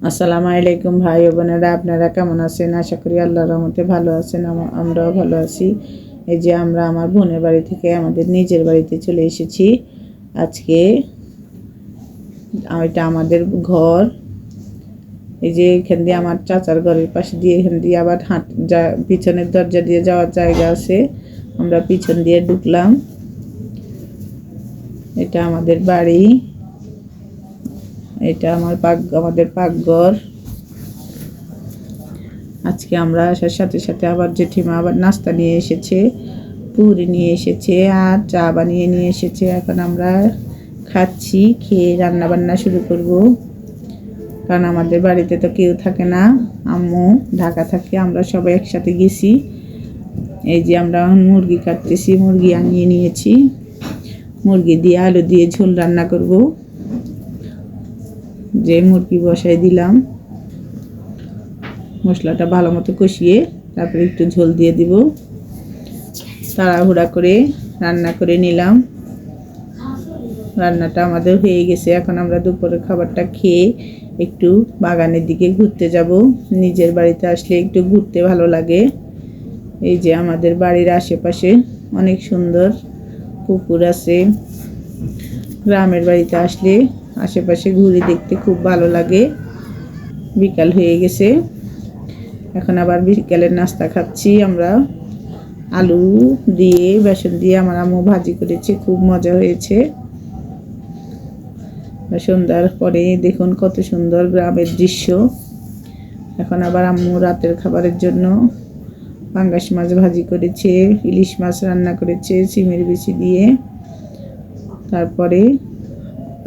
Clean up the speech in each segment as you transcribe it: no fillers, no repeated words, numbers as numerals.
আসসালামু আলাইকুম ভাই ও বোনেরা, আপনারা কেমন আছেন? আশা করি আল্লাহর রহমতে ভালো আছেন। আমরাও ভালো আছি। এই যে আমরা আমার বোনের বাড়ি থেকে আমাদের নিজের বাড়িতে চলে এসেছি আজকে। এটা আমাদের ঘর। এই যে এখান দিয়ে আমার চাচার ঘরের পাশে দিয়ে এখান দিয়ে আবার পিছনের দরজা দিয়ে যাওয়ার জায়গা আছে। আমরা পিছন দিয়ে ঢুকলাম। এটা আমাদের বাড়ি, এটা আমাদের পাকঘর। আজকে আমরা আসার সাথে সাথে আবার জেঠিমা আবার নাস্তা নিয়ে এসেছে, পুরি নিয়ে এসেছে আর চা বানিয়ে নিয়ে এসেছে। এখন আমরা খাচ্ছি, খেয়ে রান্না বান্না শুরু করব। কারণ আমাদের বাড়িতে তো কেউ থাকে না, আম্মু ঢাকা থাকে, আমরা সবাই একসাথে গেছি। এই যে আমরা মুরগি কাটতেছি, মুরগি আনিয়ে নিয়েছি। মুরগি দিয়ে আলু দিয়ে ঝোল রান্না করব। যে মুরগি বসাই দিলাম, মশলাটা ভালো মতো কষিয়ে তারপরে একটু ঝোল দিয়ে দিব। তাড়াহুড়া করে রান্না করে নিলাম। রান্নাটা আমাদের হয়ে গেছে। এখন আমরা দুপুরের খাবারটা খেয়ে একটু বাগানের দিকে ঘুরতে যাব। নিজের বাড়িতে আসলে একটু ঘুরতে ভালো লাগে। এই যে আমাদের বাড়ির আশেপাশে অনেক সুন্দর পুকুর আছে। গ্রামের বাড়িতে আসলে আশেপাশে ঘুরে দেখতে খুব ভালো লাগে। বিকাল হয়ে গেছে, এখন আবার বিকেলের নাস্তা খাচ্ছি আমরা। আলু দিয়ে বেসন দিয়ে আমার আম্মু ভাজি করেছে, খুব মজা হয়েছে। সন্ধ্যার পরে দেখুন কত সুন্দর গ্রামের দৃশ্য। এখন আবার আম্মু রাতের খাবারের জন্য পাঙ্গাস মাছ ভাজি করেছে, ইলিশ মাছ রান্না করেছে সিমের বিচি দিয়ে। তারপরে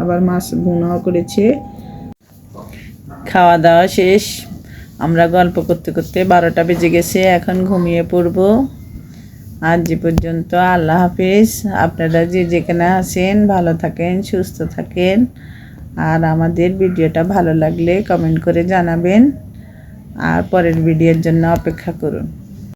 আবার মাছ ভুনাও করেছে। খাওয়া দাওয়া শেষ, আমরা গল্প করতে করতে 12টা বেজে গেছে। এখন ঘুমিয়ে পড়ব। আজ যে পর্যন্ত, আল্লাহ হাফেজ। আপনারা যে যেখানে আছেন ভালো থাকেন, সুস্থ থাকেন। আর আমাদের ভিডিওটা ভালো লাগলে কমেন্ট করে জানাবেন। আর পরের ভিডিওর জন্য অপেক্ষা করুন।